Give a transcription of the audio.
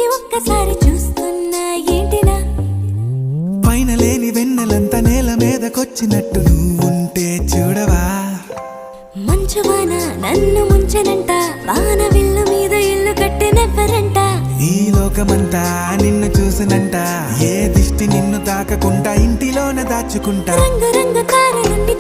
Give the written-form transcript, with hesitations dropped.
తొంగి ఒక్కసారి చూస్తున్నా ఏంటినా పైన లేని వెన్నెలంతా నేల మీదకొచ్చినట్టు నువ్వుంటే చూడవా మంచువాన నన్ను ముంచనంట వాన విల్లు మీద ఇల్లు కట్టినెవ్వరంట ఈ లోకమంతా నిన్ను చూసినంట ఏ దిష్టి నిన్ను తాకకుండా ఇంటిలోన దాచుకుంటా రంగు రంగు తార నుండి